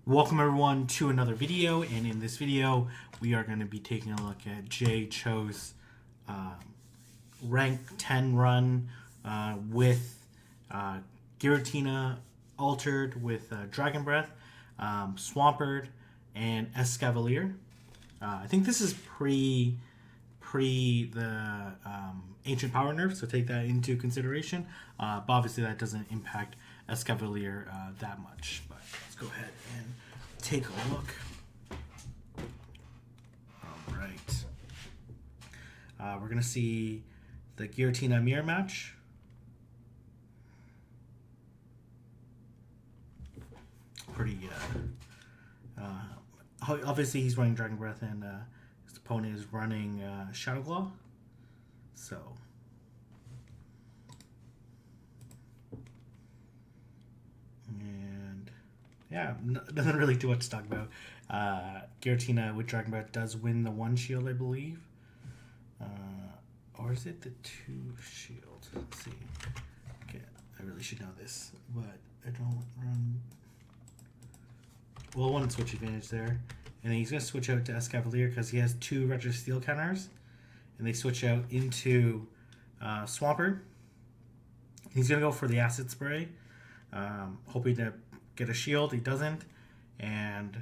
Welcome everyone to another video, and in this video we are going to be taking a look at JCHO's rank 10 run with Giratina altered with Dragon Breath, Swampert, and Escavalier. I think this is pre the Ancient Power nerf, so take that into consideration. But obviously that doesn't impact Escavalier that much. But let's go ahead and take a look. All right. We're going to see the Giratina mirror match. Pretty, obviously he's running Dragon Breath and his opponent is running Shadow Claw. So, and yeah, nothing really too much to talk about. Giratina with Dragon Breath does win the 1 shield, I believe. Or is it the 2 shield? Let's see. Okay, I really should know this, but I don't run. Well, 1 switch advantage there. And then he's going to switch out to Escavalier because he has 2 Retro Steel counters. And they switch out into Swampert. He's going to go for the Acid Spray, hoping to get a shield. He doesn't. And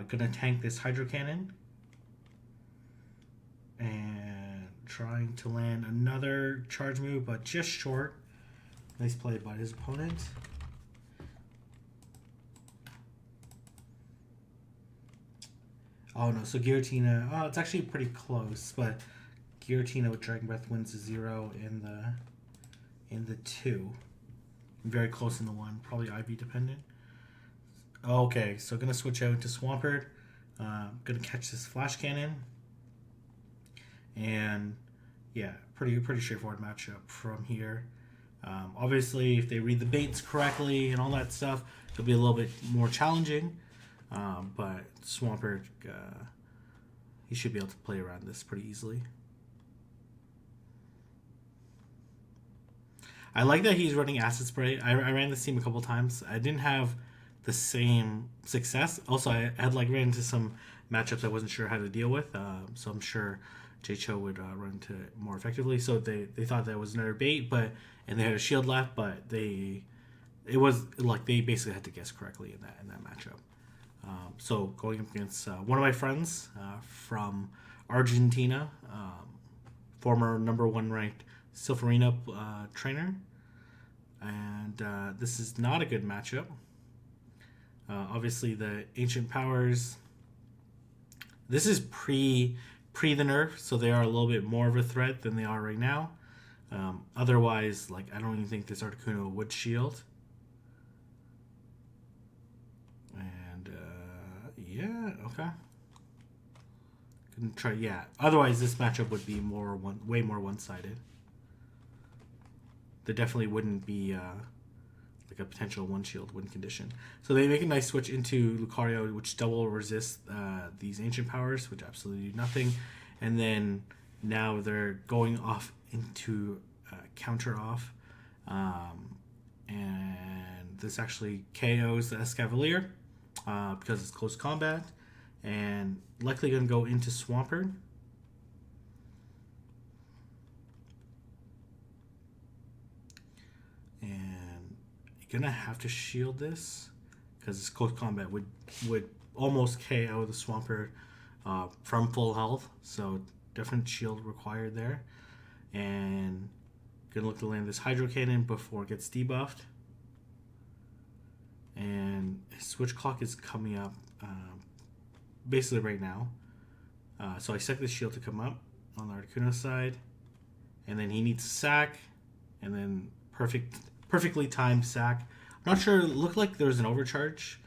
going to tank this Hydro Cannon. And trying to land another charge move, but just short. Nice play by his opponent. Oh no, so Giratina, oh, it's actually pretty close, but Giratina with Dragon Breath wins the 0 in the 2. Very close in the 1, probably IV dependent. Okay, so gonna switch out to Swampert. Gonna catch this Flash Cannon. And yeah, pretty straightforward matchup from here. Obviously, if they read the baits correctly and all that stuff, it'll be a little bit more challenging. But Swampert, he should be able to play around this pretty easily. I like that he's running Acid Spray. I ran this team a couple times. I didn't have the same success. Also, I had ran into some matchups I wasn't sure how to deal with. So I'm sure JCHO would run into it more effectively. So they thought that was another bait, and they had a shield left, but it was like they basically had to guess correctly in that matchup. So going up against one of my friends from Argentina, former #1 ranked Silpharina trainer, and this is not a good matchup. Obviously, the Ancient Powers. This is pre the nerf, so they are a little bit more of a threat than they are right now. Otherwise, I don't even think this Articuno would shield. Yeah, okay. Couldn't try, yeah. Otherwise, this matchup would be way more one-sided. There definitely wouldn't be a potential 1 shield win condition. So they make a nice switch into Lucario, which double resists these Ancient Powers, which absolutely do nothing. And then now they're going off into counter off. And this actually KOs the Escavalier. Because it's close combat, and likely going to go into Swampert. And you're going to have to shield this because it's close combat would almost KO the Swampert from full health, so definite shield required there. And going to look to land this Hydro Cannon before it gets debuffed. And his switch clock is coming up basically right now. So I set this shield to come up on the Articuno side. And then he needs to sack. And then perfectly timed sack. I'm not sure, it looked like there was an overcharge.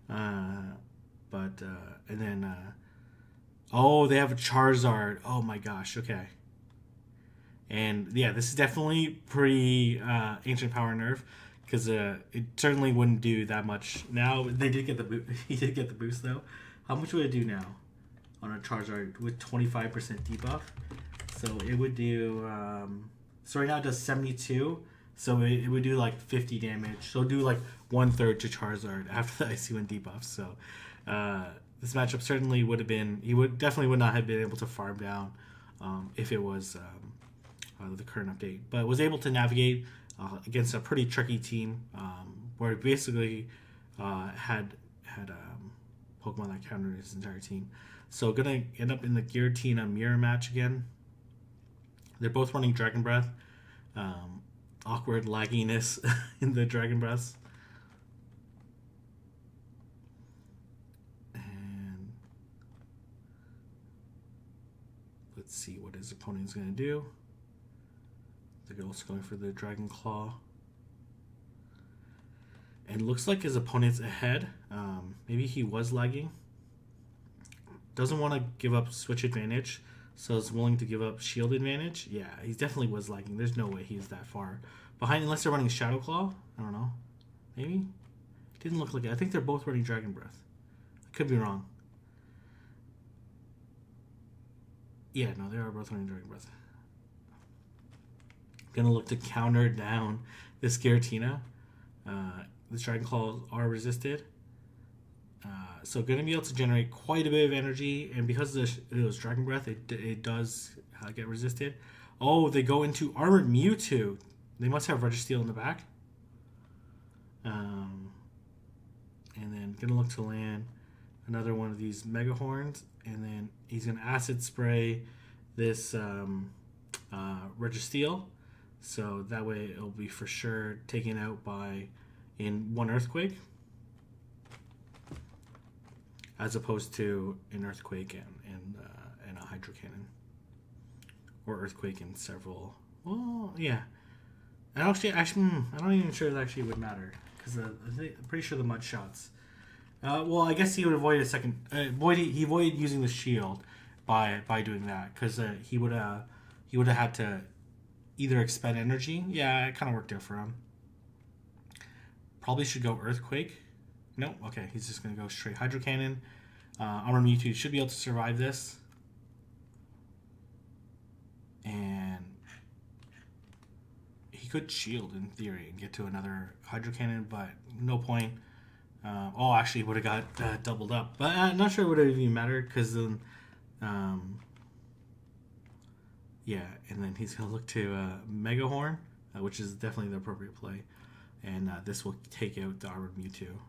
And then... oh, they have a Charizard. Oh my gosh, okay. And yeah, this is definitely pretty Ancient Power nerf. Because it certainly wouldn't do that much. Now they did get the boost. He did get the boost though. How much would it do now on a Charizard with 25% debuff? So it would do. So right now it does 72. So it would do like 50 damage. So do like 1/3 to Charizard after the Icy Wind debuff. So this matchup certainly would have been. He would not have been able to farm down if it was the current update. But was able to navigate against a pretty tricky team where he basically had Pokemon that countered his entire team. So gonna end up in the Giratina mirror match again. They're both running Dragon Breath. Awkward lagginess in the Dragon Breaths. And let's see what his opponent's going to do. They're also going for the Dragon Claw. And looks like his opponent's ahead. Maybe he was lagging. Doesn't want to give up switch advantage. So is willing to give up shield advantage. Yeah, he definitely was lagging. There's no way he's that far behind unless they're running Shadow Claw. I don't know. Maybe? Didn't look like it. I think they're both running Dragon Breath. I could be wrong. Yeah, no, they are both running Dragon Breath. Gonna look to counter down this Giratina. The Dragon Claws are resisted. So going to be able to generate quite a bit of energy, and because it was Dragon Breath, it does get resisted. Oh, they go into Armored Mewtwo. They must have Registeel in the back. And then going to look to land another one of these Mega Horns, and then he's going to Acid Spray this Registeel. So that way it'll be for sure taken out in one Earthquake, as opposed to an Earthquake and a Hydro Cannon, or Earthquake and several. Well, yeah. And actually, I'm not even sure that actually would matter because I'm pretty sure the Mud Shots. Well, I guess he would avoid a second. He avoided using the shield by doing that because he would have had to either expend energy. Yeah, it kind of worked out for him. Probably should go Earthquake. Nope. Okay, he's just going to go straight Hydro Cannon. Armor Mewtwo should be able to survive this. And he could shield in theory and get to another Hydro Cannon, but no point. Actually, would have got doubled up. But I'm not sure it would have even mattered because then, yeah, and then he's going to look to Mega Horn, which is definitely the appropriate play. And this will take out the Armored Mewtwo.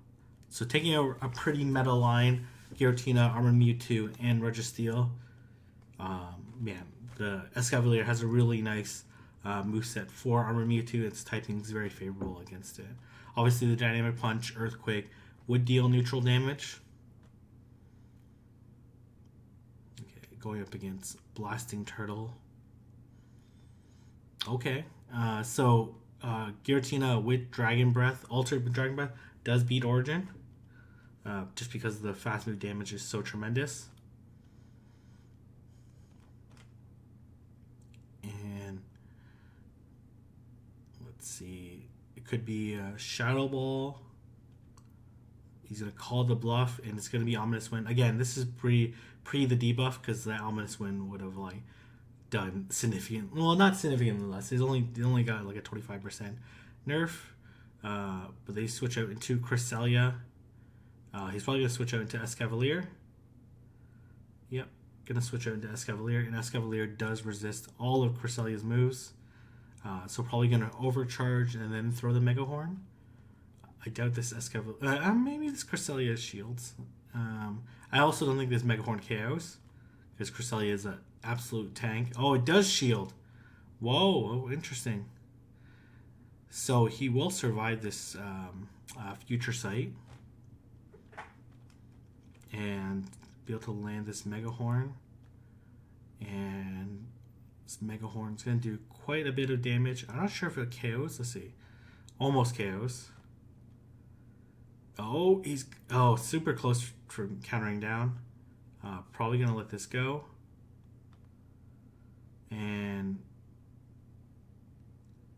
So taking out a pretty meta line, Giratina, Armored Mewtwo, and Registeel. Man, the Escavalier has a really nice moveset for Armored Mewtwo. Its typing is very favorable against it. Obviously, the Dynamic Punch, Earthquake, would deal neutral damage. Okay, going up against Blasting Turtle. Okay, so Giratina with Dragon Breath, Altered Dragon Breath, does beat Origin. Just because the fast move damage is so tremendous. And let's see, it could be a Shadow Ball. He's going to call the bluff, and it's going to be Ominous Wind. Again, this is pre the debuff because that Ominous Wind would have done significant. Well, not significantly less. They only got like a 25% nerf. But they switch out into Cresselia. He's probably going to switch out into Escavalier. Yep, going to switch out into Escavalier, and Escavalier does resist all of Cresselia's moves. So probably going to overcharge and then throw the Mega Horn. I doubt this Escavalier. Maybe this Cresselia shields. I also don't think this Mega Horn KOs because Cresselia is an absolute tank. Oh, it does shield. Whoa, interesting. So he will survive this Future Sight and be able to land this Mega Horn. And this Mega Horn's going to do quite a bit of damage. I'm not sure if it KOs. Let's see. Almost KOs. Oh, he's super close from countering down. Probably going to let this go. And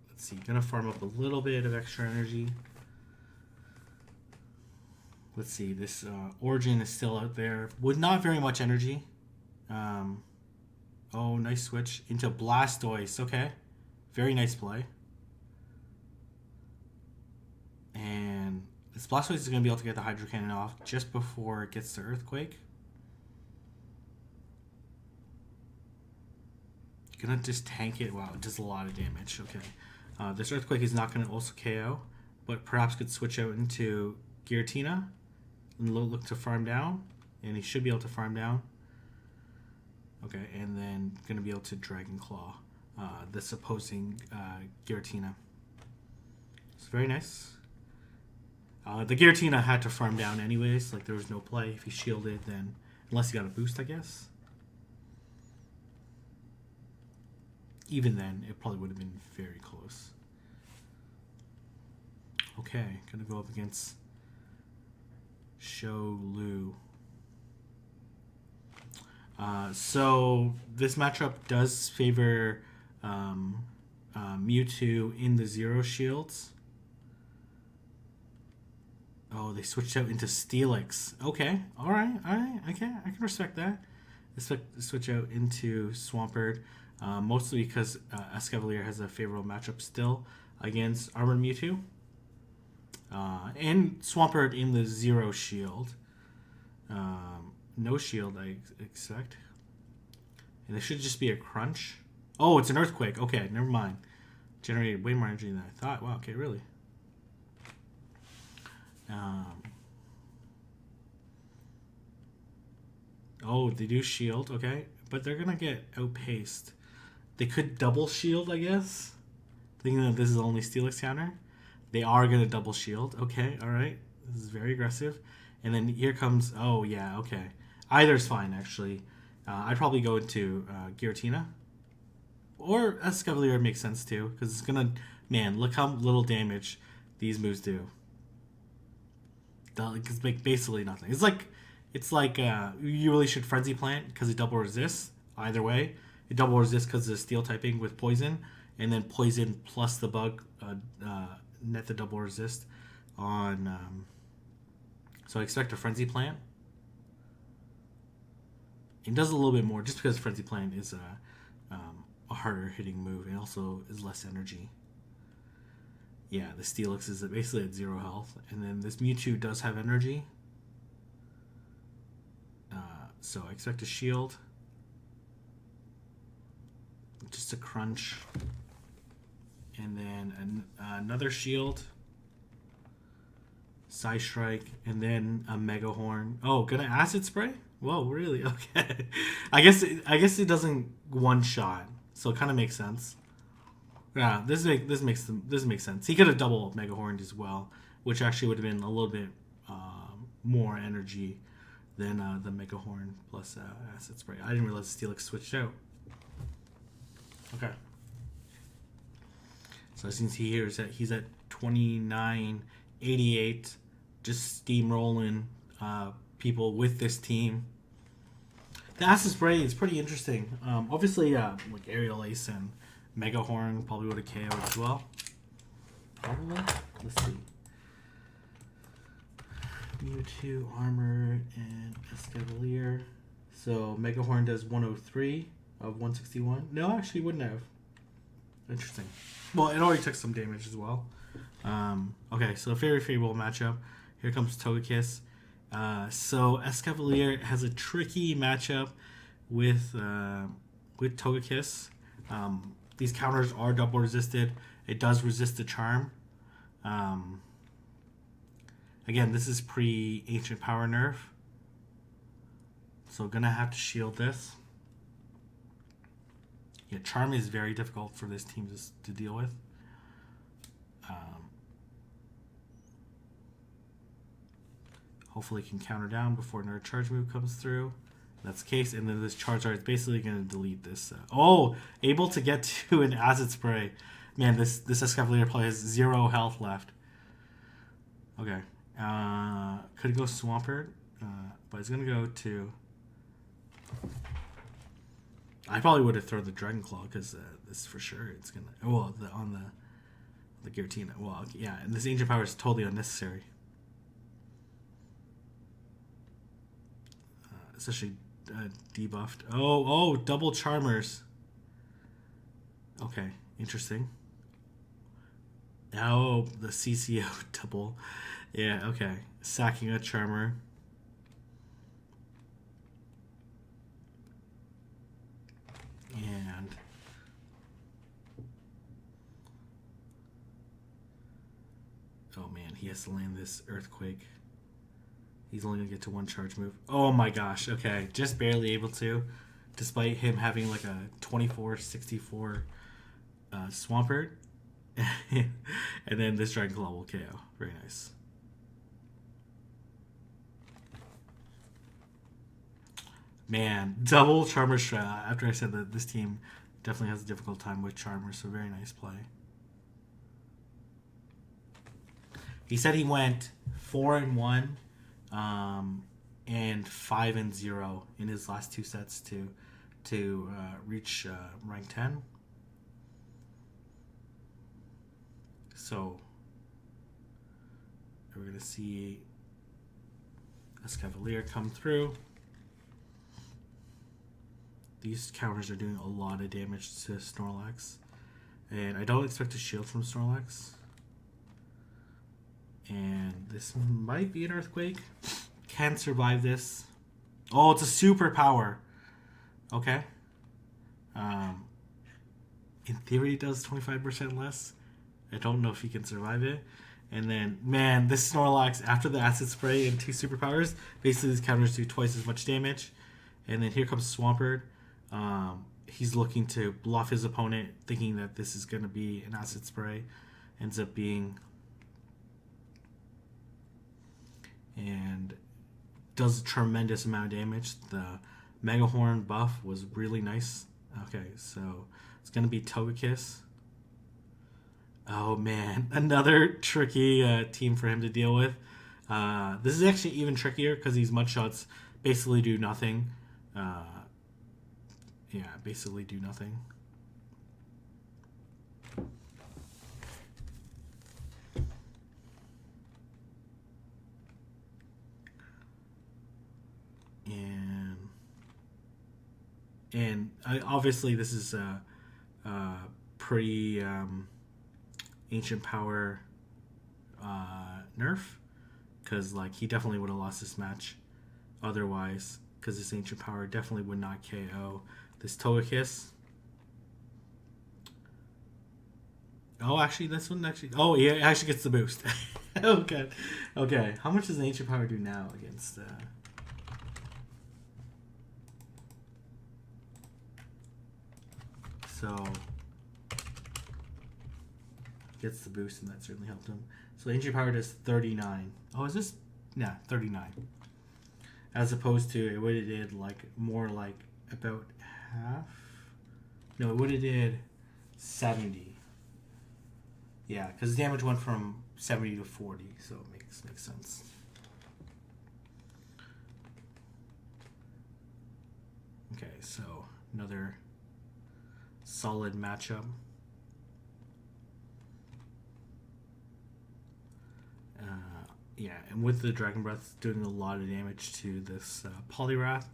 let's see, gonna farm up a little bit of extra energy. Let's see, this Origin is still out there with not very much energy. Oh, nice switch into Blastoise. Okay, very nice play. This Blastoise is going to be able to get the Hydro Cannon off just before it gets to Earthquake. Gonna just tank it. Wow, it does a lot of damage. Okay. This Earthquake is not going to also KO, but perhaps could switch out into Giratina and look to farm down. And he should be able to farm down. Okay, and then going to be able to Dragon Claw this opposing Giratina. It's very nice. The Giratina had to farm down anyways. Like, there was no play. If he shielded, then... Unless he got a boost, I guess. Even then, it probably would have been very close. Okay, gonna go up against Sholu. So this matchup does favor Mewtwo in the Zero Shields. Oh, they switched out into Steelix. Okay, all right. Okay, I can respect that. They switch out into Swampert, mostly because Escavalier has a favorable matchup still against Armored Mewtwo. And Swampert in the Zero Shield. No shield, I expect. And it should just be a crunch. Oh, it's an Earthquake. Okay, never mind. Generated way more energy than I thought. Wow, okay, really. Oh, they do shield, okay. But they're going to get outpaced. They could double shield, I guess. Thinking that this is only Steelix counter. They are going to double shield. Okay, alright. This is very aggressive. And then here comes... Oh, yeah, okay. Either's fine, actually. I'd probably go into Giratina. Or Escavalier makes sense, too. Because it's going to... Man, look how little damage these moves do. It's basically nothing. It's like you really should Frenzy Plant because it double resists. Either way, it double resists because of Steel typing with Poison, and then Poison plus the Bug net the double resist on. So I expect a Frenzy Plant. It does a little bit more just because Frenzy Plant is a harder hitting move and also is less energy. Yeah, the Steelix is basically at 0 health. And then this Mewtwo does have energy. So I expect a shield. Just a crunch. And then another shield. Psy Strike. And then a Mega Horn. Oh, gonna Acid Spray? Whoa, really? Okay. I guess it doesn't one shot. So it kind of makes sense. Yeah, this makes sense. He could have double Mega Horned as well, which actually would have been a little bit more energy than the Mega Horn plus Acid Spray. I didn't realize Steelix switched out. Okay. So as you can see here, is that he's at 29.88, just steamrolling people with this team. The Acid Spray is pretty interesting. Obviously, like Aerial Ace and Mega Horn probably would have KO'd as well. Probably. Let's see. Mewtwo, Armored, and Escavalier. So Mega Horn does 103 of 161. No, actually wouldn't have. Interesting. Well, it already took some damage as well. Okay, so a very favorable matchup. Here comes Togekiss. So Escavalier has a tricky matchup with Togekiss. These counters are double resisted. It does resist the charm. Again, this is pre-Ancient Power nerf. So gonna have to shield this. Yeah, charm is very difficult for this team to deal with. Hopefully it can counter down before another charge move comes through. That's the case, and then this Charizard is basically going to delete this. Able to get to an Acid Spray. Man, this Escavalier probably has 0 health left. Okay. Could go Swampert, but it's going to go to... I probably would have thrown the Dragon Claw, because this for sure, it's going to... Well, on the Giratina. Well, yeah, and this Ancient Power is totally unnecessary. Especially debuffed. Oh, double Charmers. Okay, interesting. Now the CCO double Yeah, okay. Sacking a Charmer. And oh man, he has to land this Earthquake. He's only gonna get to one charge move. Oh my gosh, okay. Just barely able to. Despite him having like a 24-64 Swampert. And then this Dragon Claw will KO. Very nice. Man, double Charmer strat. After I said that this team definitely has a difficult time with Charmer, so very nice play. He said he went 4-1 and 5-0 in his last two sets to reach rank 10. So we're gonna see Escavalier come through. These counters are doing a lot of damage to Snorlax. And I don't expect a shield from Snorlax. And this might be an Earthquake. Can survive this. Oh, it's a superpower. Okay. In theory, it does 25% less. I don't know if he can survive it. And then, man, this Snorlax, after the Acid Spray and 2 superpowers, basically these counters do twice as much damage. And then here comes Swampert. He's looking to bluff his opponent, thinking that this is going to be an Acid Spray. Ends up being... and does a tremendous amount of damage. The Mega Horn buff was really nice. Okay, so it's going to be Togekiss. Oh man, another tricky team for him to deal with. This is actually even trickier because these Mudshots basically do nothing. Yeah, basically do nothing. And obviously this is a pretty Ancient Power nerf, because like he definitely would have lost this match otherwise, because this Ancient Power definitely would not KO this Togekiss. Oh, actually, this one actually... oh, yeah, it actually gets the boost. Okay. Okay, how much does the Ancient Power do now against... So... gets the boost, and that certainly helped him. So Ancient Power does 39. Oh, is this... yeah, 39. As opposed to, it would have did, like, more like about half? No, it would have did 70. Yeah, because the damage went from 70 to 40, so it makes sense. Okay, so another solid matchup. Yeah, and with the Dragon Breath doing a lot of damage to this Poliwrath.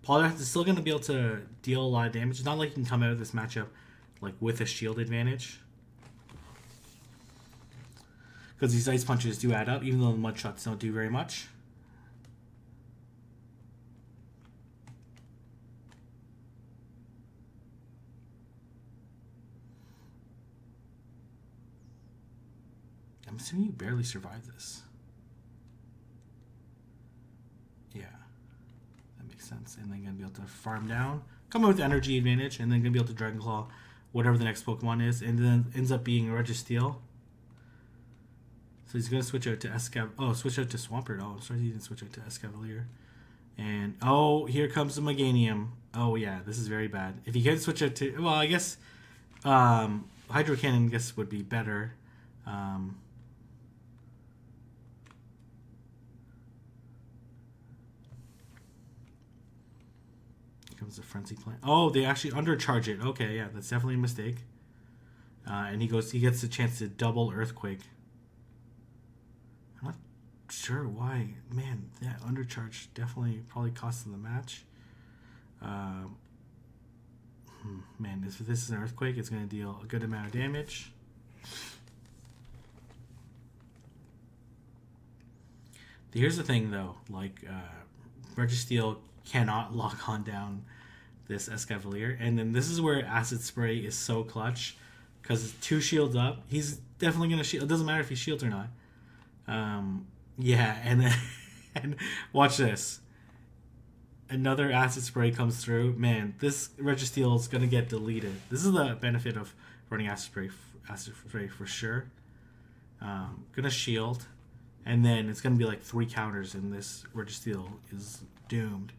Poliwrath is still going to be able to deal a lot of damage. It's not like you can come out of this matchup like with a shield advantage, because these Ice Punches do add up, even though the Mud Shots don't do very much. I'm assuming you barely survive this. Yeah, that makes sense. And then going to be able to farm down, come out with energy advantage, and then going to be able to Dragon Claw whatever the next Pokemon is, and then ends up being Registeel. So he's going to switch out to switch out to Swampert. Oh, I'm sorry, he didn't switch out to Escavalier. And, oh, here comes the Meganium. Oh, yeah, this is very bad. If he can switch out to... well, I guess Hydro Cannon, I guess, would be better. Comes the Frenzy Plant. Oh, they actually undercharge it. Okay, yeah, that's definitely a mistake. And he gets a chance to double Earthquake. I'm not sure why. Man, that undercharge definitely probably cost him the match. Man, if this is an Earthquake, it's going to deal a good amount of damage. Here's the thing, though. Like, Registeel cannot lock on down this Escavalier. And then this is where Acid Spray is so clutch. Because 2 shields up. He's definitely going to shield. It doesn't matter if he shields or not. Yeah, and then and watch this. Another Acid Spray comes through. Man, this Registeel is going to get deleted. This is the benefit of running Acid Spray for sure. Gonna shield. And then it's going to be like 3 counters, and this Registeel is doomed.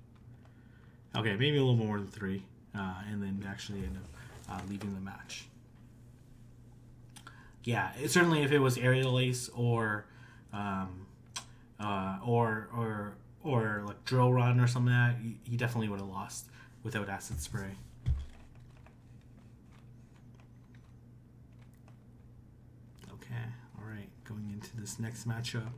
Okay, maybe a little more than 3. And then actually end up leaving the match. Yeah, certainly if it was Aerial Ace or like Drill Run or something like that, he definitely would have lost without Acid Spray. Okay, alright, going into this next matchup.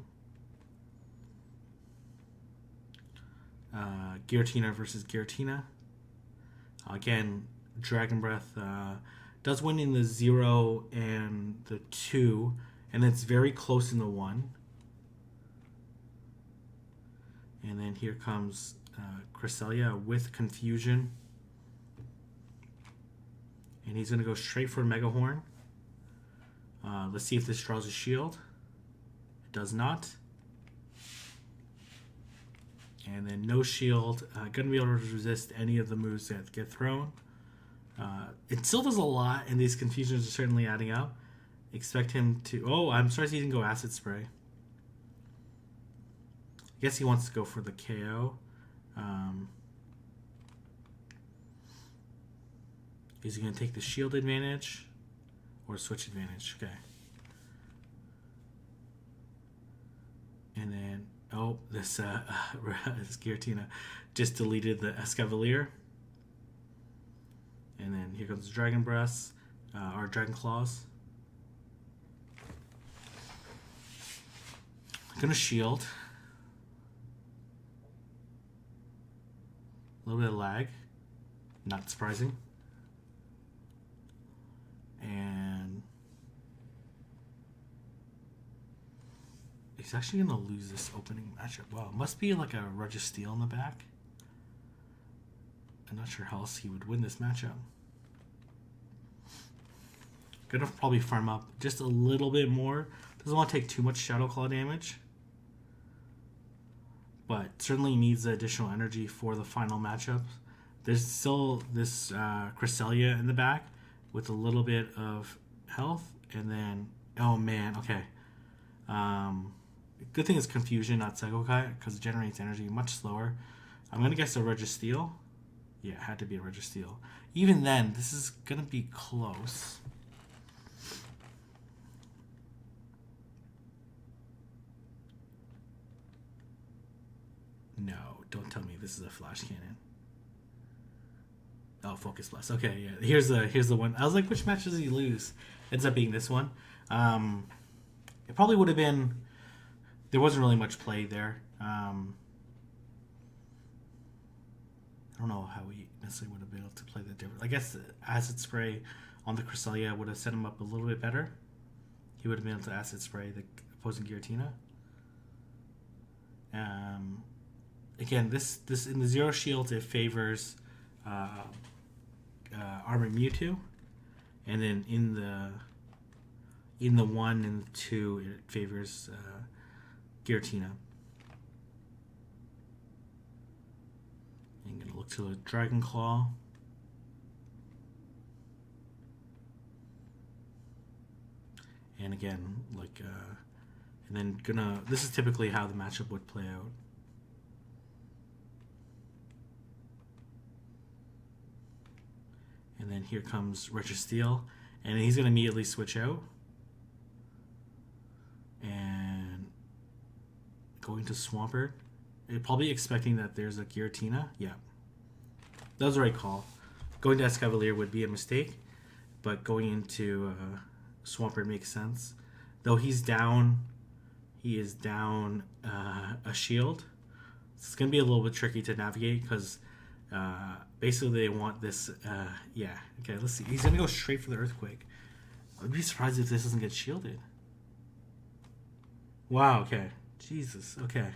Giratina versus Giratina. Again, Dragon Breath does win in the 0 and the 2, and it's very close in the 1. And then here comes Cresselia with Confusion. And he's going to go straight for Mega Horn. Let's see if this draws a shield. It does not. And then no shield. Going to be able to resist any of the moves that get thrown. It still does a lot, and these confusions are certainly adding up. Expect him to... Oh, I'm surprised he didn't go Acid Spray. I guess he wants to go for the KO. Is he going to take the shield advantage or switch advantage? Okay. And then, oh, this Giratina just deleted the Escavalier. And then here comes the Dragon Breath, or Dragon Claws. I'm gonna shield. A little bit of lag, not surprising. And he's actually gonna lose this opening matchup. Wow, it must be like a Registeel in the back. I'm not sure how else he would win this matchup. Gonna probably farm up just a little bit more. Doesn't want to take too much Shadow Claw damage. But certainly needs additional energy for the final matchup. There's still this Cresselia in the back with a little bit of health. And then, oh man, okay. Good thing it's Confusion, not Psycho Kite, because it generates energy much slower. I'm going to guess a Registeel. Yeah, it had to be a Registeel. Even then, this is going to be close. No, don't tell me this is a Flash Cannon. Oh, Focus Blast. Okay, yeah. Here's the one. I was like, which match does he lose? Ends up being this one. It probably would have been... There wasn't really much play there. I don't know how he necessarily would have been able to play the difference. I guess Acid Spray on the Cresselia would have set him up a little bit better. He would have been able to Acid Spray the opposing Giratina. Again, this in the 0 shield, it favors Armored Mewtwo, and then in the 1 and the 2, it favors Giratina. I'm gonna look to the Dragon Claw. And again, like, and then this is typically how the matchup would play out. And then here comes Registeel, and he's gonna immediately switch out. And going to Swampert. Probably expecting that there's a Giratina. Yeah. That was the right call. Going to Escavalier would be a mistake, but going into Swampert makes sense. Though he is down a shield. It's going to be a little bit tricky to navigate because basically they want this. Yeah. Okay, let's see. He's going to go straight for the Earthquake. I'd be surprised if this doesn't get shielded. Wow, okay. Jesus, okay.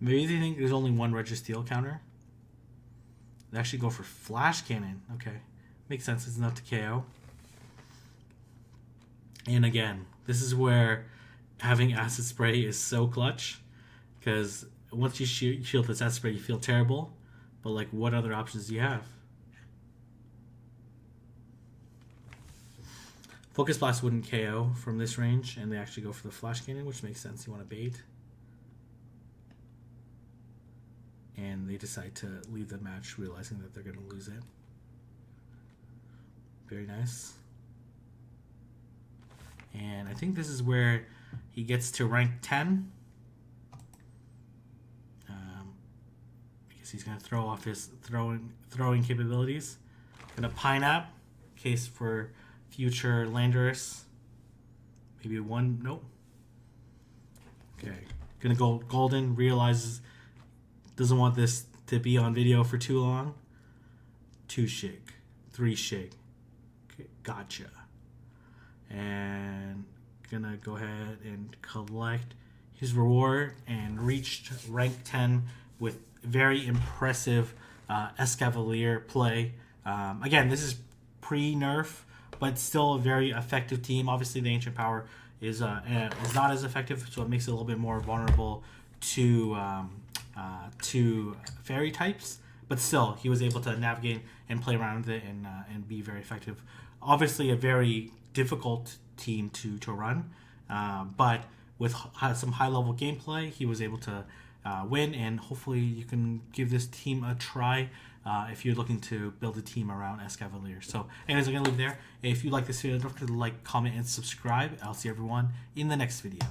Maybe they think there's only one Registeel counter. They actually go for Flash Cannon. Okay. Makes sense. It's enough to KO. And again, this is where having Acid Spray is so clutch. Because once you shield this Acid Spray, you feel terrible. But, like, what other options do you have? Focus Blast wouldn't KO from this range, and they actually go for the Flash Cannon, which makes sense. You want to bait. And they decide to leave the match realizing that they're going to lose it. Very nice. And I think this is where he gets to rank 10. I guess he's going to throw off his throwing capabilities. Going to Pineapple, case for future Landorus. Maybe one, nope. Okay. Going to go Golden, realizes doesn't want this to be on video for too long. 2 shake, 3 shake. Okay, gotcha. And gonna go ahead and collect his reward and reached rank 10 with very impressive Escavalier play. Again, this is pre-nerf, but still a very effective team. Obviously, the Ancient Power is not as effective, so it makes it a little bit more vulnerable to fairy types, but still he was able to navigate and play around with it and be very effective. Obviously a very difficult team to run, but with some high level gameplay he was able to win, and hopefully you can give this team a try if you're looking to build a team around Escavalier. So anyways, I'm going to leave there. If you like this video, don't forget to like, comment, and subscribe. I'll see everyone in the next video.